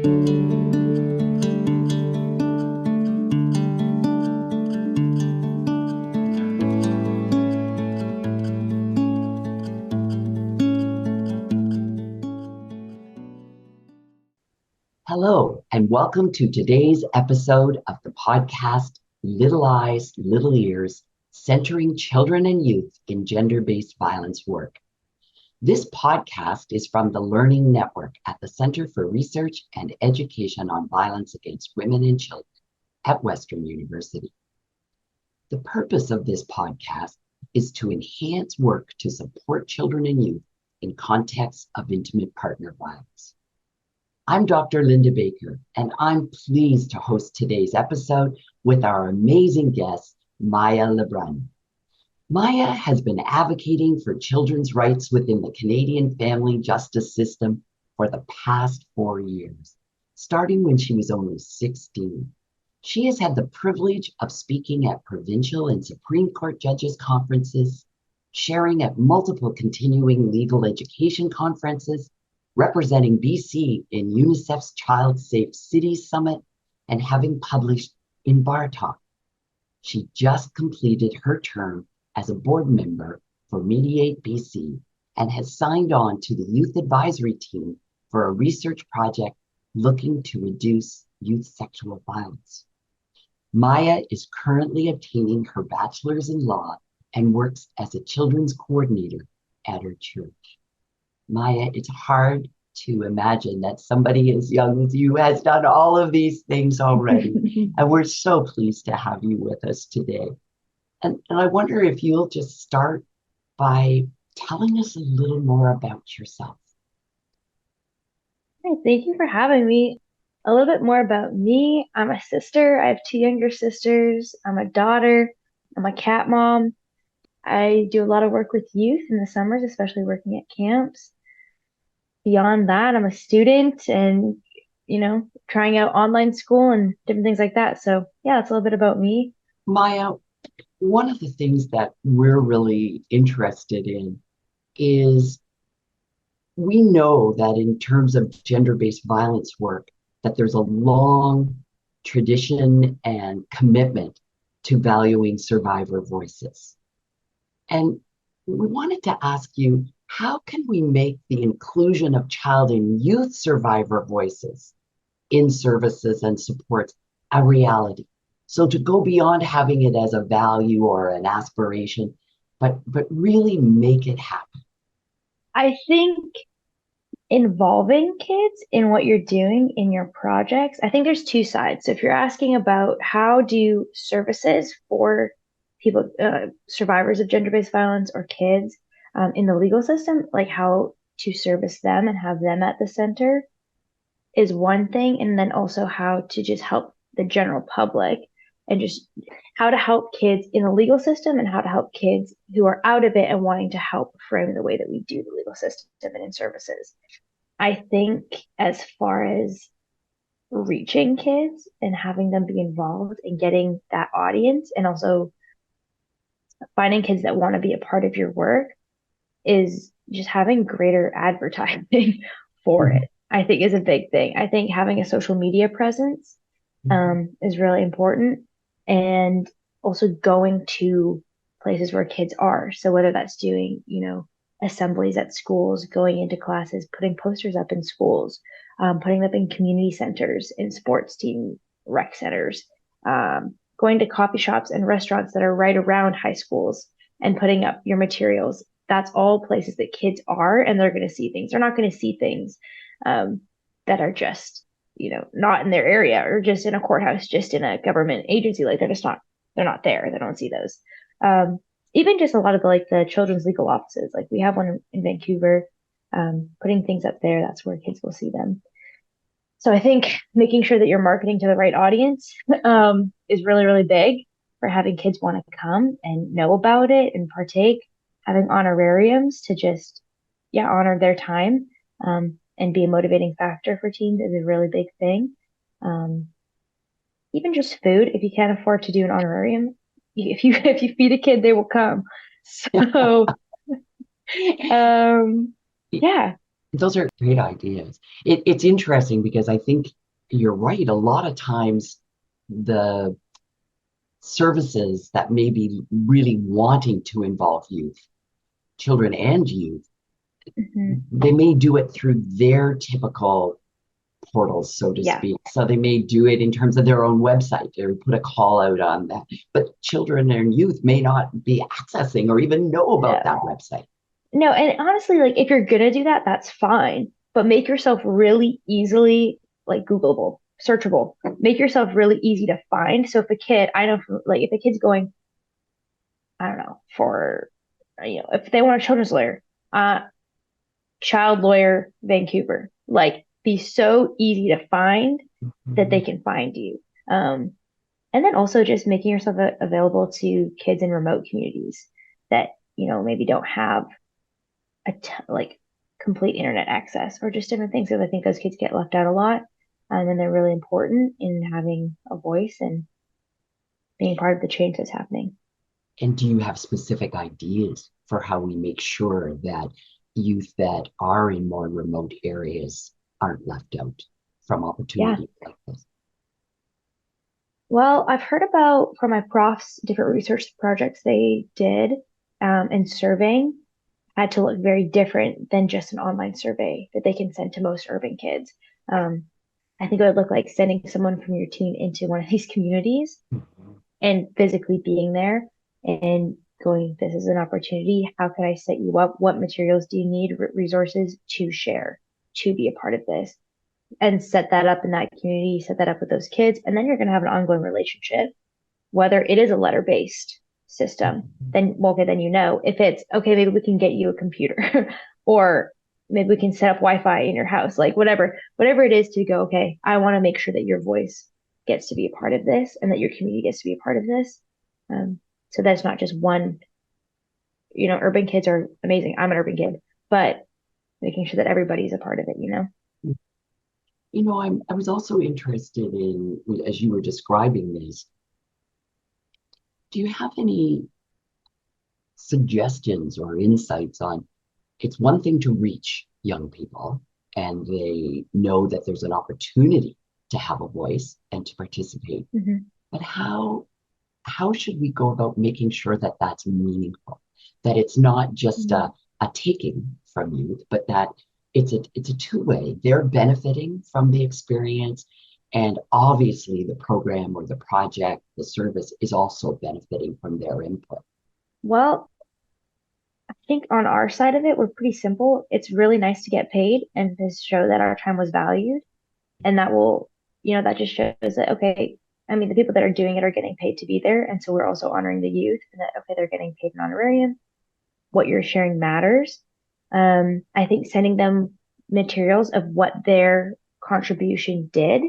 Hello, and welcome to today's episode of the podcast Little Eyes, Little Ears, Centering Children and Youth in Gender-Based Violence Work. This podcast is from the Learning Network at the Center for Research and Education on Violence Against Women and Children at Western University. The purpose of this podcast is to enhance work to support children and youth in contexts of intimate partner violence. I'm Dr. Linda Baker, and I'm pleased to host today's episode with our amazing guest, Maya Lebrun. Maya has been advocating for children's rights within the Canadian family justice system for the past 4 years, starting when she was only 16. She has had the privilege of speaking at provincial and Supreme Court judges' conferences, sharing at multiple continuing legal education conferences, representing BC in UNICEF's Child Safe Cities Summit, and having published in Bar Talk. She just completed her term as a board member for Mediate BC and has signed on to the youth advisory team for a research project looking to reduce youth sexual violence. Maya is currently obtaining her bachelor's in law and works as a children's coordinator at her church. Maya, it's hard to imagine that somebody as young as you has done all of these things already. And we're so pleased to have you with us today. And I wonder if you'll just start by telling us a little more about yourself. Hi, thank you for having me. A little bit more about me. I'm a sister. I have two younger sisters. I'm a daughter. I'm a cat mom. I do a lot of work with youth in the summers, especially working at camps. Beyond that, I'm a student and, trying out online school and different things like that. So, yeah, that's a little bit about me. Maya, one of the things that we're really interested in is we know that in terms of gender-based violence work, that there's a long tradition and commitment to valuing survivor voices. And we wanted to ask you, how can we make the inclusion of child and youth survivor voices in services and supports a reality? So to go beyond having it as a value or an aspiration, but really make it happen. I think involving kids in what you're doing in your projects, I think there's two sides. So if you're asking about how do services for people, survivors of gender-based violence or kids in the legal system, like how to service them and have them at the center is one thing. And then also how to just help the general public and just how to help kids in the legal system and how to help kids who are out of it and wanting to help frame the way that we do the legal system and in services. I think as far as reaching kids and having them be involved and getting that audience and also finding kids that want to be a part of your work is just having greater advertising for Mhm. it, I think is a big thing. I think having a social media presence is really important and also going to places where kids are. So whether that's doing, assemblies at schools, going into classes, putting posters up in schools, putting up in community centers, in sports team rec centers, going to coffee shops and restaurants that are right around high schools and putting up your materials. That's all places that kids are, and they're going to see things. They're not going to see things that are just, not in their area or just in a courthouse, just in a government agency. Like they're not there. They don't see those. Um, Even just a lot of the children's legal offices. Like we have one in Vancouver, putting things up there. That's where kids will see them. So I think making sure that you're marketing to the right audience is really, really big for having kids want to come and know about it and partake. Having honorariums to just, yeah, honor their time and be a motivating factor for teens is a really big thing. Um, Even just food, if you can't afford to do an honorarium, if you feed a kid, they will come. So, um, yeah. Those are great ideas. It's interesting because I think you're right. A lot of times, the services that may be really wanting to involve youth, children and youth, Hmm. they may do it through their typical portals, so to Yeah. speak. So they may do it in terms of their own website or put a call out on that. But children and youth may not be accessing or even know about that No. website. No, and honestly, like if you're gonna do that, that's fine. But make yourself really easily like Googleable, searchable. Make yourself really easy to find. So if a kid, I know, like if a kid's going, I don't know, for if they want a children's lawyer, uh, child lawyer Vancouver, like be so easy to find that they Mhm. can find you. And then also just making yourself available to kids in remote communities that, maybe don't have like complete internet access or just different things. Because I think those kids get left out a lot. And they're really important in having a voice and being part of the change that's happening. And do you have specific ideas for how we make sure that youth that are in more remote areas aren't left out from Yeah. opportunities like this? Well, I've heard about from my profs different research projects they did, and surveying had to look very different than just an online survey that they can send to most urban kids. Um, I think it would look like sending someone from your team into one of these communities Mhm. and physically being there and going, this is an opportunity. How can I set you up? What materials do you need, resources to share to be a part of this? And set that up in that community, set that up with those kids. And then you're going to have an ongoing relationship, whether it is a letter based system. Then, well, okay, then if it's okay, maybe we can get you a computer or maybe we can set up Wi-Fi in your house, like whatever it is to go, okay, I want to make sure that your voice gets to be a part of this and that your community gets to be a part of this. Um, so that's not just one, urban kids are amazing. I'm an urban kid, but making sure that everybody's a part of it. I was also interested in, as you were describing this, do you have any suggestions or insights on it's one thing to reach young people and they know that there's an opportunity to have a voice and to participate, Mm-hmm. but how should we go about making sure that that's meaningful, that it's not just a taking from youth, but that it's a two-way. They're benefiting from the experience, and obviously the program or the project, the service is also benefiting from their input. Well, I think on our side of it, we're pretty simple. It's really nice to get paid and to show that our time was valued. And that will, that just shows that, okay, I mean, the people that are doing it are getting paid to be there. And so we're also honoring the youth and that, okay, they're getting paid an honorarium. What you're sharing matters. I think sending them materials of what their contribution did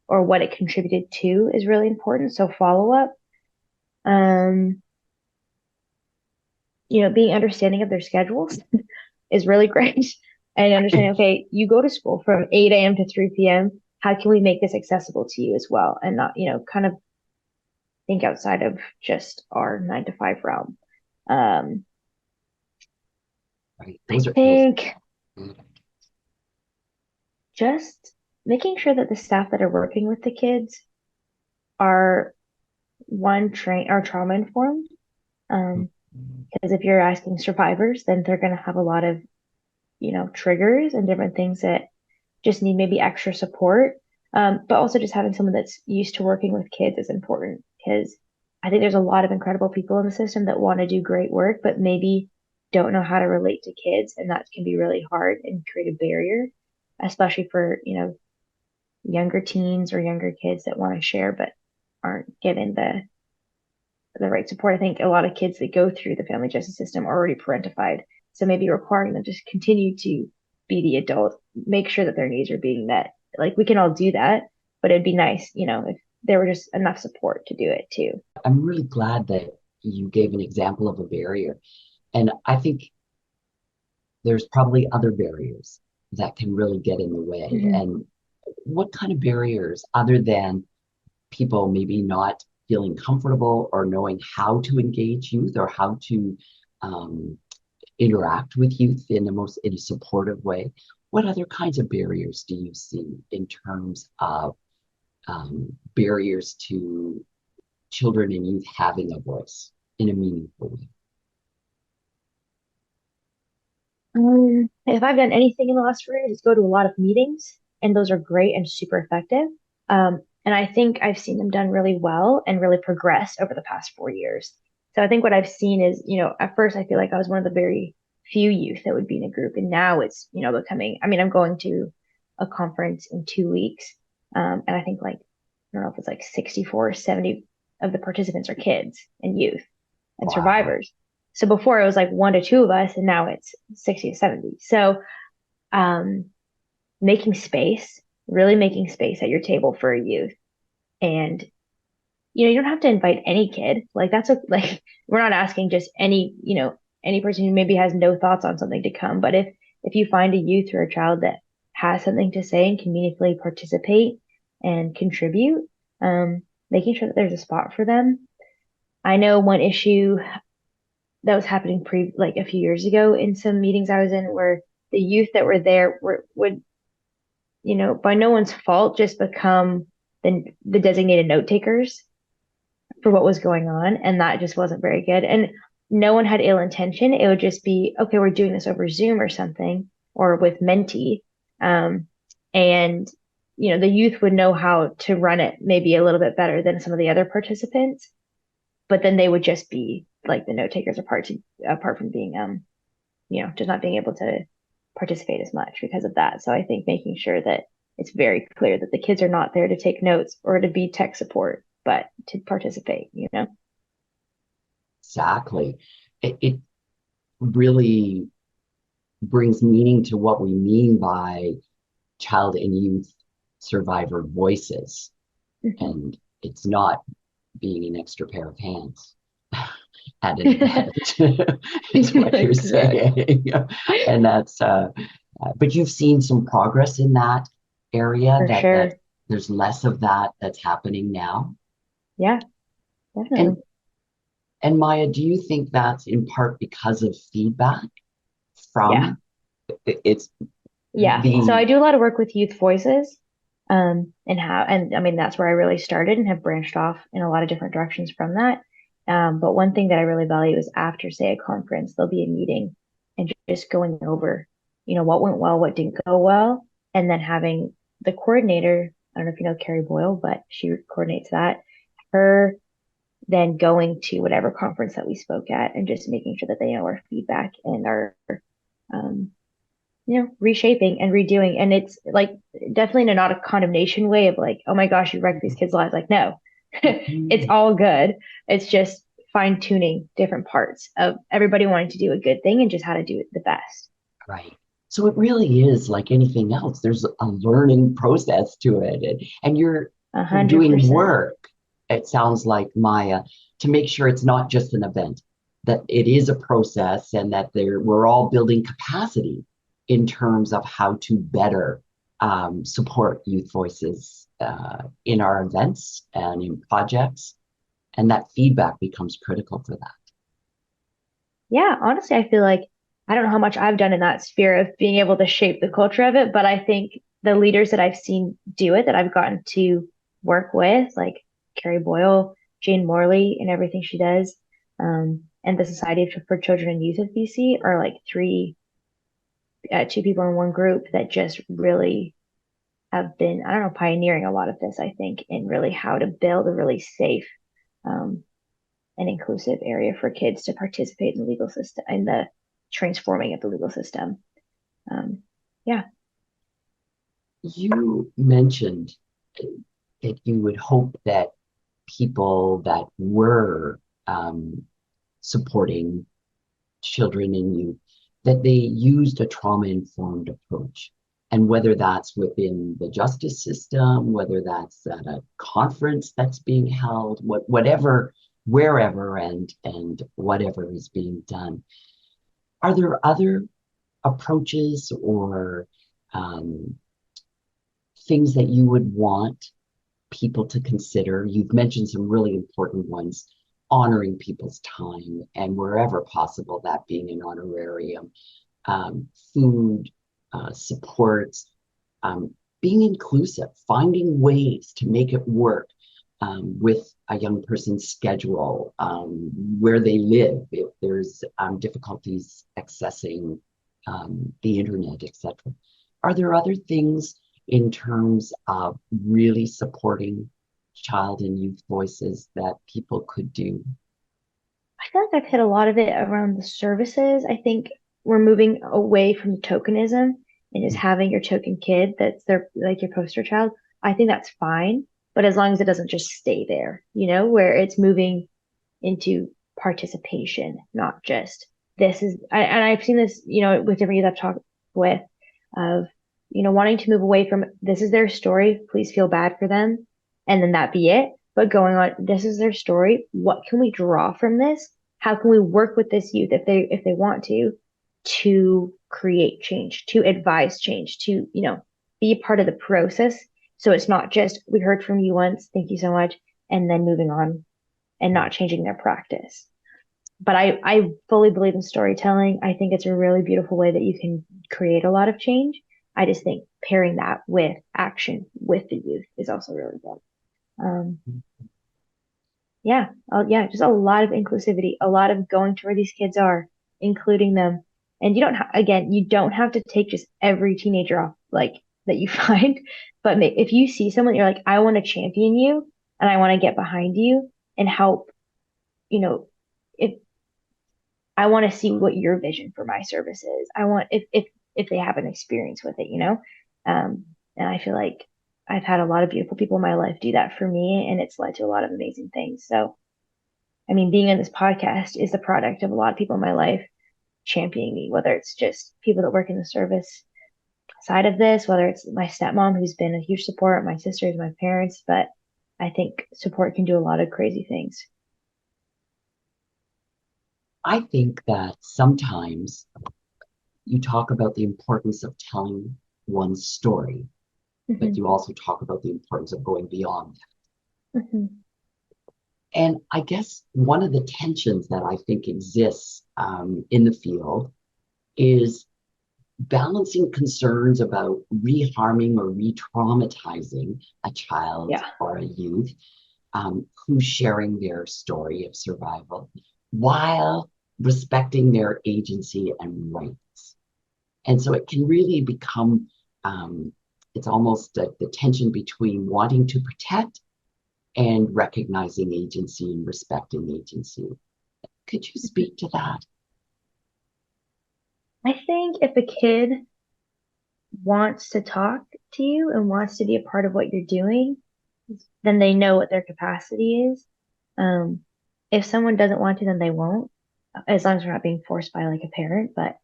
or what it contributed to is really important. So follow up. Um, being understanding of their schedules is really great. And understanding, okay, you go to school from 8 a.m. to 3 p.m. How can we make this accessible to you as well? And not, kind of think outside of just our 9 to 5 realm. Um, Right? I Those think just making sure that the staff that are working with the kids are are trauma informed. Because if you're asking survivors, then they're going to have a lot of, triggers and different things that just need maybe extra support. But also just having someone that's used to working with kids is important because I think there's a lot of incredible people in the system that want to do great work, but maybe don't know how to relate to kids. And that can be really hard and create a barrier, especially for, younger teens or younger kids that want to share, but aren't given the right support. I think a lot of kids that go through the family justice system are already parentified. So maybe requiring them to continue to be the adult, make sure that their needs are being met. Like we can all do that, but it'd be nice, if there were just enough support to do it too. I'm really glad that you gave an example of a barrier. And I think there's probably other barriers that can really get in the way. Mm-hmm. And what kind of barriers, other than people maybe not feeling comfortable or knowing how to engage youth or how to um, interact with youth in a supportive way? what other kinds of barriers do you see in terms of barriers to children and youth having a voice in a meaningful way? If I've done anything in the last 4 years, it's go to a lot of meetings, and those are great and super effective. And I think I've seen them done really well and really progress over the past 4 years. So I think what I've seen is, at first I feel like I was one of the very few youth that would be in a group, and now it's, becoming. I mean, I'm going to a conference in 2 weeks, and I think like I don't know if it's like 64 or 70 of the participants are kids and youth and Wow. survivors. So before it was like one to two of us, and now it's 60 to 70. So um, making space, really making space at your table for a youth. And you don't have to invite any kid. Like that's like we're not asking just any person who maybe has no thoughts on something to come. But if you find a youth or a child that has something to say and can meaningfully participate and contribute, making sure that there's a spot for them. I know one issue that was happening like a few years ago in some meetings I was in where the youth that were there would, by no one's fault, just become the designated note takers for what was going on. And that just wasn't very good. And no one had ill intention. It would just be, okay, we're doing this over Zoom or something or with Menti. Um, and, the youth would know how to run it maybe a little bit better than some of the other participants, but then they would just be like the note takers apart from being just not being able to participate as much because of that. So I think making sure that it's very clear that the kids are not there to take notes or to be tech support, but to participate. Exactly. It really brings meaning to what we mean by child and youth survivor voices. Mm-hmm. And it's not being an extra pair of hands at an event, is what you're Correct. saying. And but you've seen some progress in that area, For that sure. there's less of that that's happening now. Yeah, And definitely. Maya, do you think that's in part because of feedback Yeah. from it's Yeah. So the I do a lot of work with youth voices, and I mean, that's where I really started and have branched off in a lot of different directions from that. But one thing that I really value is after, say, a conference, there'll be a meeting and just going over, what went well, what didn't go well, and then having the coordinator, I don't know if you know Carrie Boyle, but she coordinates that, her then going to whatever conference that we spoke at and just making sure that they know our feedback and our um, reshaping and redoing. And it's like definitely in a not a condemnation way of like, oh my gosh, you wrecked these kids' lives. Like, no, it's all good. It's just fine tuning different parts of everybody wanting to do a good thing and just how to do it the best. right. So it really is like anything else. There's a learning process to it, and A you're hundred doing percent. work. It sounds like, Maya, to make sure it's not just an event, that it is a process, and that we're all building capacity in terms of how to better support youth voices in our events and in projects, and that feedback becomes critical for that. Yeah, honestly, I feel like I don't know how much I've done in that sphere of being able to shape the culture of it, but I think the leaders that I've seen do it, that I've gotten to work with, like Carrie Boyle, Jane Morley, and everything she does, and the for Children and Youth of BC are like two people in one group that just really have been, I don't know, pioneering a lot of this, I think, in really how to build a really safe, um, an inclusive area for kids to participate in the legal system in the transforming of the legal system. Um, yeah, You mentioned that you would hope that people that were supporting children and youth, that they used a trauma-informed approach. And whether that's within the justice system, whether that's at a conference that's being held, whatever, wherever, and whatever is being done. Are there other approaches or um, things that you would want people to consider? You've mentioned some really important ones: honoring people's time, and wherever possible, that being an honorarium, food, supports, um, being inclusive, finding ways to make it work with a young person's schedule, where they live, if there's difficulties accessing the internet, etc. Are there other things in terms of really supporting child and youth voices that people could do? I feel like I've hit a lot of it around the services. I think we're moving away from tokenism and just having your token kid that's their like your poster child. I think that's fine, but as long as it doesn't just stay there, where it's moving into participation, not just this is, and I've seen this, with different youth I've talked with of, wanting to move away from this is their story, please feel bad for them, and then that be it. But going on, this is their story. What can we draw from this? How can we work with this youth if they want to create change, to advise change, to, be a part of the process. So it's not just we heard from you once, thank you so much, and then moving on and not changing their practice. But I fully believe in storytelling. I think it's a really beautiful way that you can create a lot of change. I just think pairing that with action with the youth is also really good. Um, yeah, yeah, just a lot of inclusivity, a lot of going to where these kids are, including them. And again, you don't have to take just every teenager off like that you find, but if you see someone, you're like, I want to champion you and I want to get behind you and help, you know, if I want to see what your vision for my service is. I want if they have an experience with it. Um, and I feel like I've had a lot of beautiful people in my life do that for me, and it's led to a lot of amazing things. So, I mean, being in this podcast is the product of a lot of people in my life championing me, whether it's just people that work in the service side of this, whether it's my stepmom who's been a huge support, my sisters, my parents, but I think support can do a lot of crazy things. I think that sometimes you talk about the importance of telling one's story, but Hmm. you also talk about the importance of going beyond that. Hmm. And I guess one of the tensions that I think exists in the field is balancing concerns about reharming or re-traumatizing a child Yeah. or a youth who's sharing their story of survival while respecting their agency and rights. And so it can really become, um, it's almost the tension between wanting to protect and recognizing agency and respecting agency. Could you speak to that? I think if a kid wants to talk to you and wants to be a part of what you're doing, then they know what their capacity is. Um, if someone doesn't want to, then they won't, as long as we're not being forced by like a parent. But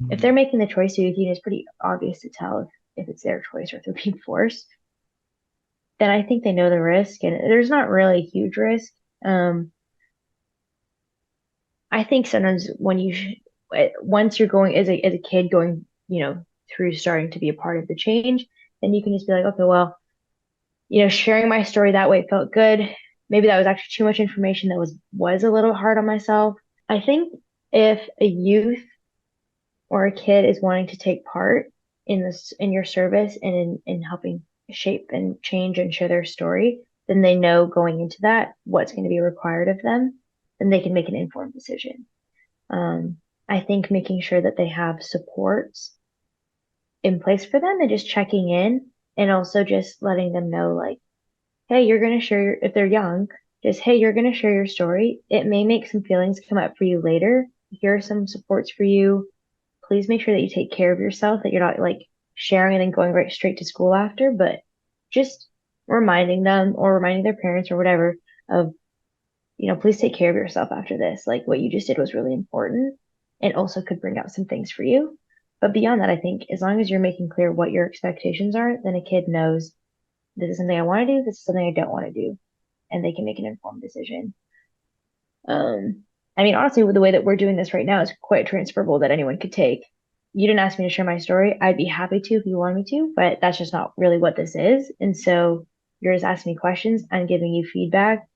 if they're making the choice to be with you, it's pretty obvious to tell if it's their choice or if they're being forced. Then I think they know the risk, and there's not really a huge risk. Um, I think sometimes once you're going as a kid going, through starting to be a part of the change, then you can just be like, okay, well, sharing my story that way felt good. Maybe that was actually too much information that was a little hard on myself. I think if a youth or a kid is wanting to take part in your service and in helping shape and change and share their story, then they know going into that what's going to be required of them, then they can make an informed decision. Um, I think making sure that they have supports in place for them and just checking in and also just letting them know like, hey, you're going to share if they're young, just, hey, you're going to share your story. It may make some feelings come up for you later. Here are some supports for you. Please make sure that you take care of yourself, that you're not like sharing and then going right straight to school after, but just reminding them or reminding their parents or whatever of, please take care of yourself after this. Like what you just did was really important and also could bring out some things for you. But beyond that, I think as long as you're making clear what your expectations are, then a kid knows this is something I want to do, this is something I don't want to do, and they can make an informed decision. I mean, honestly, with the way that we're doing this right now is quite transferable that anyone could take. You didn't ask me to share my story. I'd be happy to if you wanted me to, but that's just not really what this is. And so you're just asking me questions. I'm giving you feedback,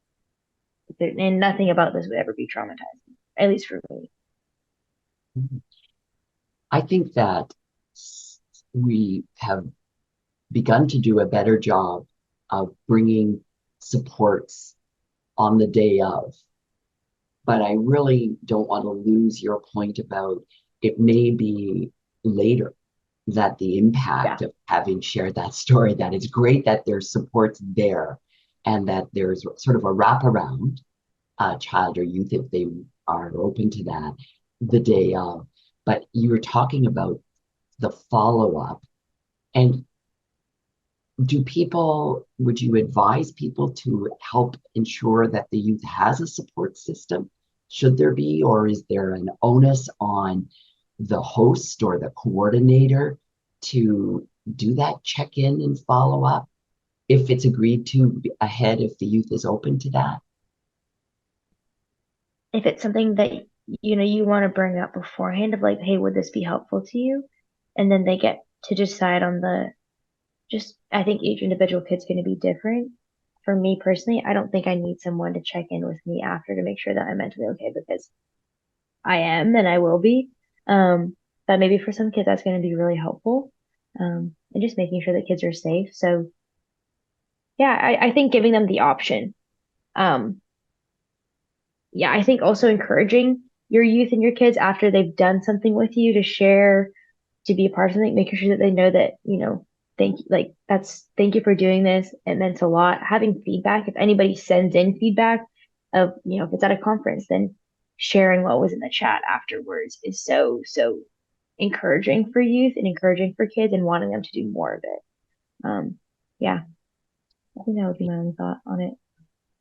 and nothing about this would ever be traumatizing, at least for me. I think that we have begun to do a better job of bringing supports on the day of. But I really don't want to lose your point about it may be later that the Yeah. impact of having shared that story, that it's great that there's supports there and that there's sort of a wraparound child or youth if they are open to that the day of. But you were talking about the follow up. And would you advise people to help ensure that the youth has a support system? Should there be, or is there an onus on the host or the coordinator to do that check in and follow up if it's agreed to ahead, if the youth is open to that? If it's something that you want to bring up beforehand of like, hey, would this be helpful to you? And then they get to decide on the just I think each individual kid's going to be different. For me personally, I don't think I need someone to check in with me after to make sure that I'm mentally okay because I am and I will be. But maybe for some kids that's going to be really helpful. And just making sure that kids are safe. So yeah, I think giving them the option. Um, yeah, I think also encouraging your youth and your kids after they've done something with you to share, to be a part of something, making sure that they know that, thank you for doing this. It meant a lot. Having feedback, if anybody sends in feedback of, if it's at a conference, then sharing what was in the chat afterwards is so, so encouraging for youth and encouraging for kids and wanting them to do more of it. Yeah, I think that would be my only thought on it.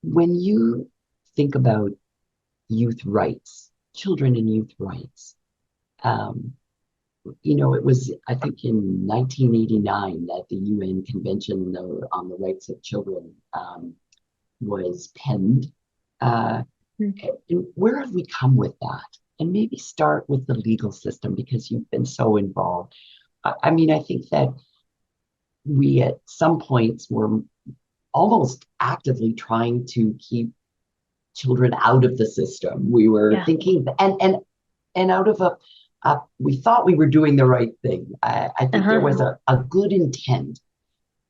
When you think about youth rights, children and youth rights, um, it was, I think, in 1989 that the UN Convention on the Rights of Children was penned. Uh, Hmm. and where have we come with that? And maybe start with the legal system because you've been so involved. I mean, I think that we at some points were almost actively trying to keep children out of the system. We were Yeah. thinking, and out of we thought we were doing the right thing. I think there Uh-huh. was a good intent,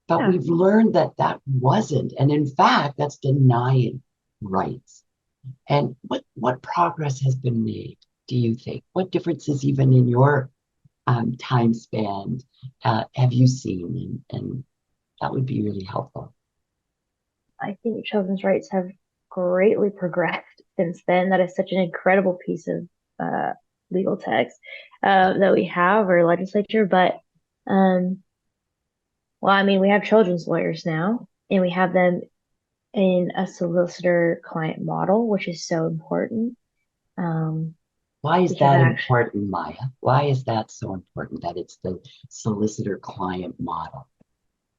but Yeah. we've learned that that wasn't. And in fact, that's denying rights. And what progress has been made, do you think? What differences, even in your time span, have you seen? And that would be really helpful. I think children's rights have greatly progressed since then. That is such an incredible piece of uh, legal text that we have, or legislature. But, um, well, I mean, we have children's lawyers now, and we have them in a solicitor client model, which is so important um, Why is because that that actually, important, Maya? Why is that so important that it's the solicitor client model?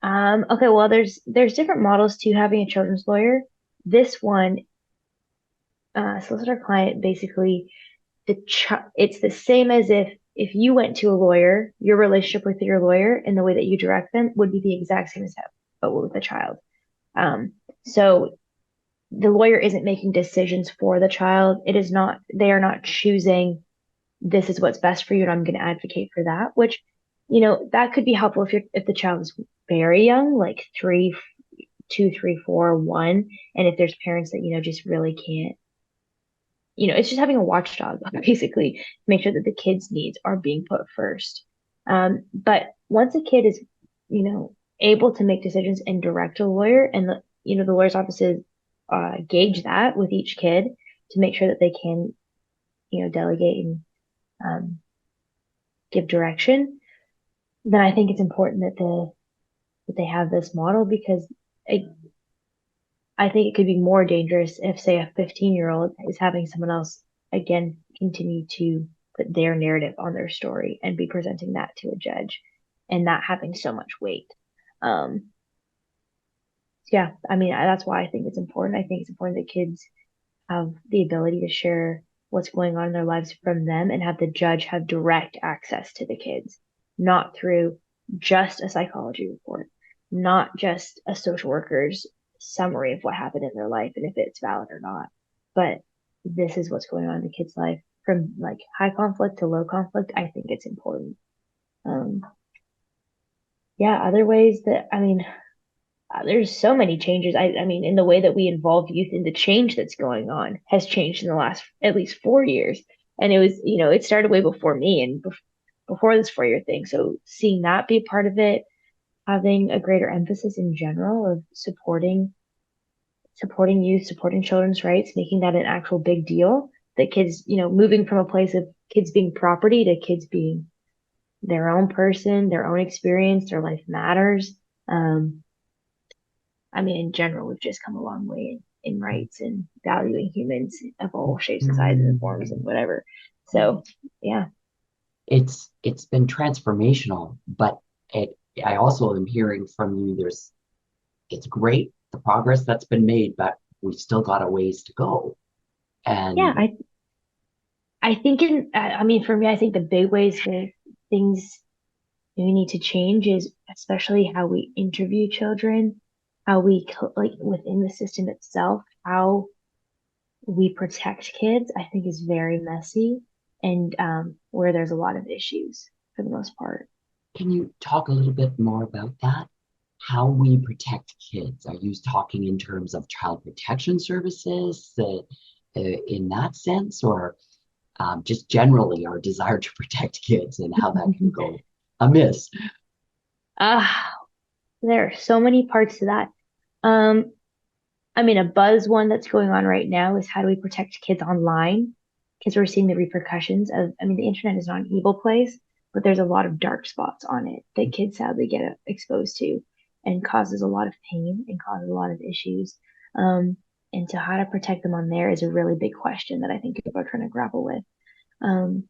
okay, well, there's different models to having a children's lawyer. This one, solicitor client, basically it's the same as if you went to a lawyer, your relationship with your lawyer and the way that you direct them would be the exact same as that, but with a child. So the lawyer isn't making decisions for the child. It is not, they are not choosing this is what's best for you and I'm going to advocate for that, which, that could be helpful if the child is very young, like 3, 2, 3, 4, 1, and if there's parents that, just really can't, it's just having a watchdog, basically, to make sure that the kids' needs are being put first. But once a kid is, able to make decisions and direct a lawyer, and the lawyer's offices gauge that with each kid to make sure that they can, delegate and um, give direction, then I think it's important that they have this model because it, I think it could be more dangerous if, say, a 15-year-old is having someone else again continue to put their narrative on their story and be presenting that to a judge and not having so much weight. Um, yeah, I mean, that's why I think it's important. I think it's important that kids have the ability to share what's going on in their lives from them and have the judge have direct access to the kids, not through just a psychology report, not just a social worker's summary of what happened in their life and if it's valid or not. But this is what's going on in the kid's life from like high conflict to low conflict. I think it's important. Yeah, other ways that, I mean, there's so many changes. I mean, in the way that we involve youth in the change that's going on has changed in the last at least 4 years. And it was, it started way before me and before this 4 year thing. So seeing that be a part of it, having a greater emphasis in general of supporting youth, supporting children's rights, making that an actual big deal. That kids, moving from a place of kids being property to kids being their own person, their own experience, their life matters. Um, I mean, in general, we've just come a long way in rights and valuing humans of all shapes and sizes and forms and whatever. So, yeah. It's been transformational, but it I also am hearing from you it's great the progress that's been made, but we've still got a ways to go. Yeah, And I think I mean, for me, I think the big ways that things we need to change is especially how we interview children, how we like within the system itself, how we protect kids, I think is very messy and where there's a lot of issues for the most part. can you talk a little bit more about that? How we protect kids? Are you talking in terms of child protection services in that sense, or just generally our desire to protect kids and how that can go amiss? Ah, there are so many parts to that. Um, I mean, a buzz one that's going on right now is how do we protect kids online? Because we're seeing the repercussions of, I mean, the internet is not an evil place, but there's a lot of dark spots on it that kids sadly get exposed to and causes a lot of pain and causes a lot of issues. Um, and so how to protect them on there is a really big question that I think people are trying to grapple with. Um,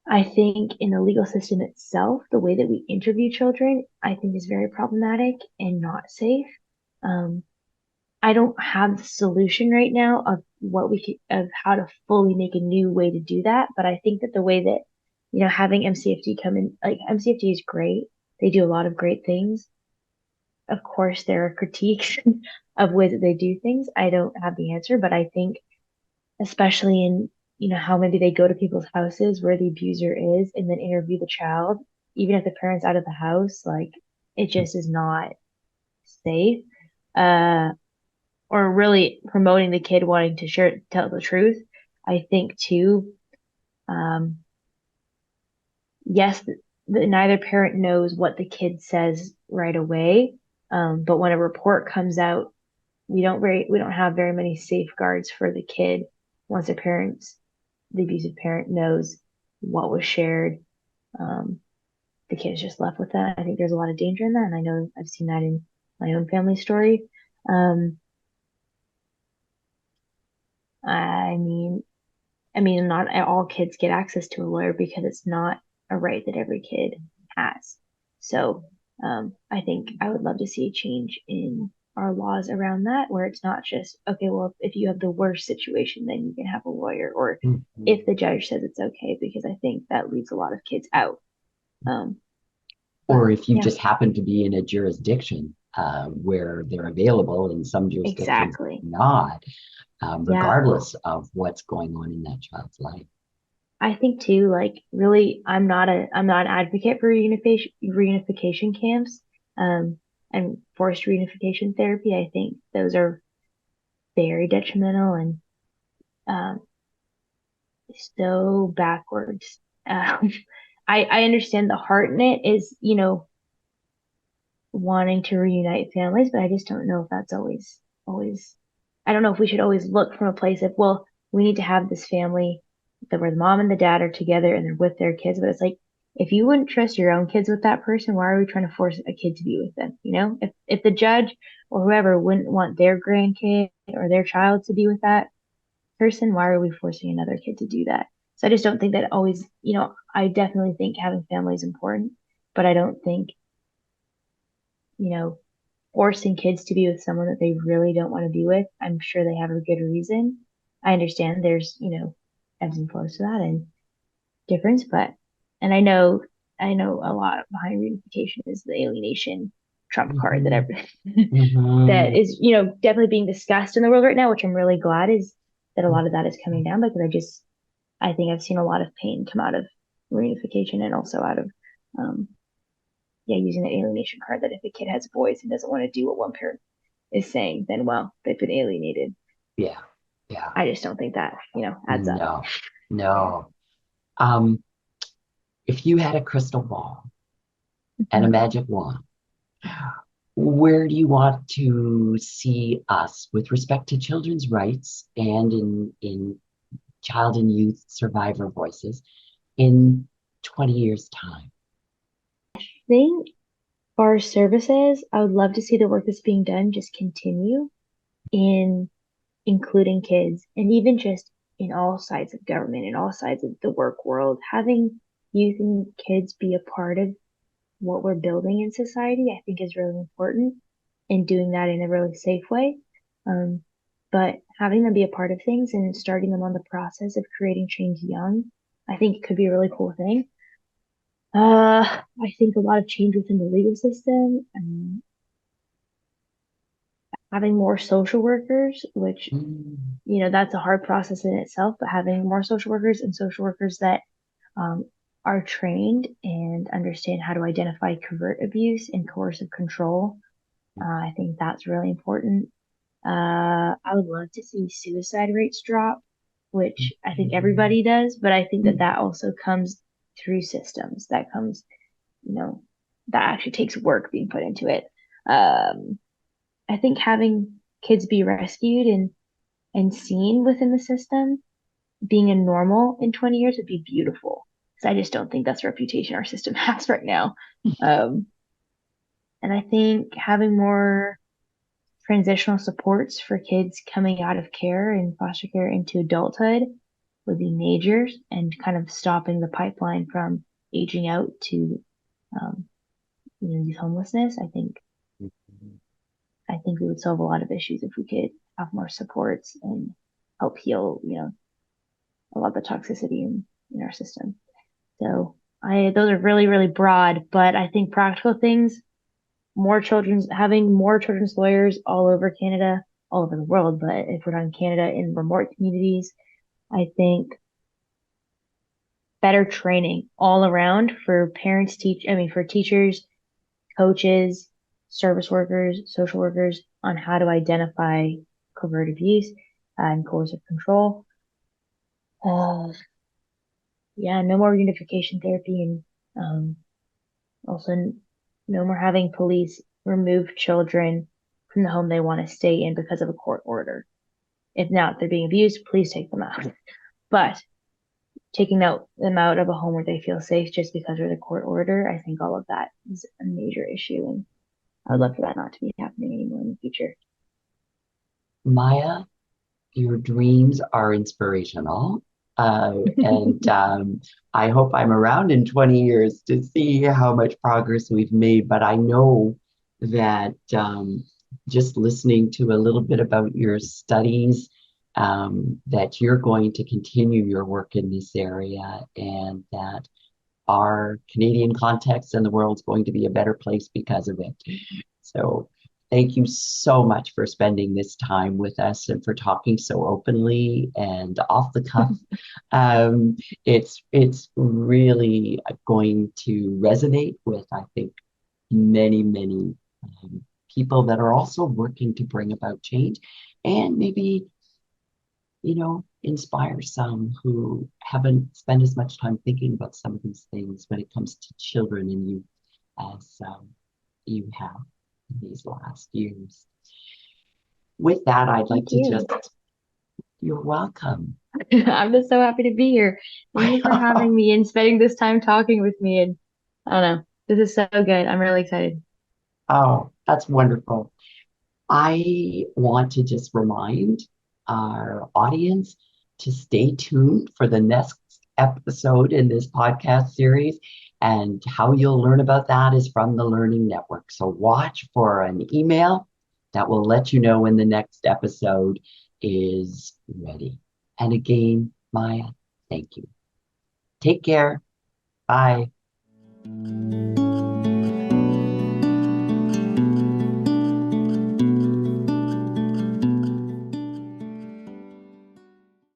I think in the legal system itself, the way that we interview children, I think is very problematic and not safe. Um, I don't have the solution right now of what we could, of how to fully make a new way to do that. But I think that the way that, having MCFD come in, like MCFD is great. They do a lot of great things. Of course, there are critiques of ways that they do things. I don't have the answer, but I think especially in, how maybe they go to people's houses where the abuser is and then interview the child, even if the parent's out of the house, like it just is not safe. Uh, or really promoting the kid wanting to tell the truth. I think too, um, yes, neither parent knows what the kid says right away. But when a report comes out, we don't have very many safeguards for the kid once the abusive parent knows what was shared. Um, the kid is just left with that. I think there's a lot of danger in that, and I know I've seen that in my own family story. Um, I mean, not all kids get access to a lawyer because it's not a right that every kid has. So, I think I would love to see a change in our laws around that, where it's not just, okay, well, if you have the worst situation, then you can have a lawyer, or Mhm. if the judge says it's okay, because I think that leaves a lot of kids out. Um, Or but if you yeah, just happen to be in a jurisdiction where they're available, and some jurisdictions exactly. not, Yeah. regardless of what's going on in that child's life. I think too, like really, I'm not an advocate for reunification camps, and forced reunification therapy. I think those are very detrimental and um, so backwards. Um, I understand the heart in it is, wanting to reunite families, but I just don't know if that's always, I don't know if we should always look from a place of, well, we need to have this family that where the mom and the dad are together and they're with their kids. But it's like, if you wouldn't trust your own kids with that person, why are we trying to force a kid to be with them? If the judge or whoever wouldn't want their grandkid or their child to be with that person, why are we forcing another kid to do that? So I just don't think that always, I definitely think having family is important, but I don't think, you know, forcing kids to be with someone that they really don't want to be with. I'm sure they have a good reason. I understand there's, ebbs and flows to that and difference, but and I know a lot behind reunification is the alienation trump card that Mhm. every that Mhm. is, definitely being discussed in the world right now, which I'm really glad is that a lot of that is coming down because I think I've seen a lot of pain come out of reunification and also out of um, yeah, using the alienation card that if a kid has a voice and doesn't want to do what one parent is saying, then well, they've been alienated. Yeah. Yeah. I just don't think that, adds up. No, no. Um, if you had a crystal ball and a Mhm. magic wand, where do you want to see us with respect to children's rights and in child and youth survivor voices in 20 years' time? I think for services, I would love to see the work that's being done just continue in including kids and even just in all sides of government and all sides of the work world, having youth and kids be a part of what we're building in society, I think is really important and doing that in a really safe way. Um, but having them be a part of things and starting them on the process of creating change young, I think it could be a really cool thing. I think a lot of change within the legal system, having more social workers, which, Mm, that's a hard process in itself, but having more social workers and social workers that um, are trained and understand how to identify covert abuse and coercive control. I think that's really important. I would love to see suicide rates drop, which I think everybody does, but I think that that also comes through systems. That comes, you know, that actually takes work being put into it. Um, I think having kids be rescued and seen within the system being a normal in 20 years would be beautiful. Because I just don't think that's the reputation our system has right now. Um, and I think having more transitional supports for kids coming out of care and foster care into adulthood would be major and kind of stopping the pipeline from aging out to um, youth homelessness. I think we would solve a lot of issues if we could have more supports and help heal, a lot of the toxicity in our system. So those are really, really broad, but I think practical things, having more children's lawyers all over Canada, all over the world, but if we're talking Canada in remote communities, I think better training all around for for teachers, coaches, service workers, social workers on how to identify covert abuse and coercive control. Uh, yeah, no more unification therapy and also no more having police remove children from the home they want to stay in because of a court order. If not, they're being abused, please take them out. But taking them out of a home where they feel safe just because of the court order, I think all of that is a major issue. And I would love for that not to be happening anymore in the future. Maya, your dreams are inspirational. And I hope I'm around in 20 years to see how much progress we've made. But I know that just listening to a little bit about your studies, that you're going to continue your work in this area and that our Canadian context and the world's going to be a better place because of it. So thank you so much for spending this time with us and for talking so openly and off the cuff. Um, it's really going to resonate with, I think, many people that are also working to bring about change and maybe inspire some who haven't spent as much time thinking about some of these things when it comes to children and youth as you have in these last years. With that, I'd like Thank to you. you're welcome. I'm just so happy to be here. Thank you for having me and spending this time talking with me. And I don't know, this is so good. I'm really excited. Oh, that's wonderful. I want to just remind our audience to stay tuned for the next episode in this podcast series. And how you'll learn about that is from the Learning Network. So watch for an email that will let you know when the next episode is ready. And again, Maya, thank you. Take care. Bye.